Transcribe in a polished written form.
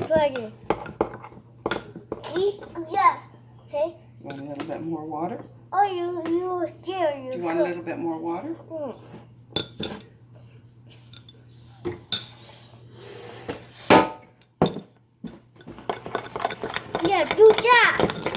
Ready. Yeah. Okay. Want a little bit more water? Oh, you were scared. Do you want a little bit more water? Yeah, do that.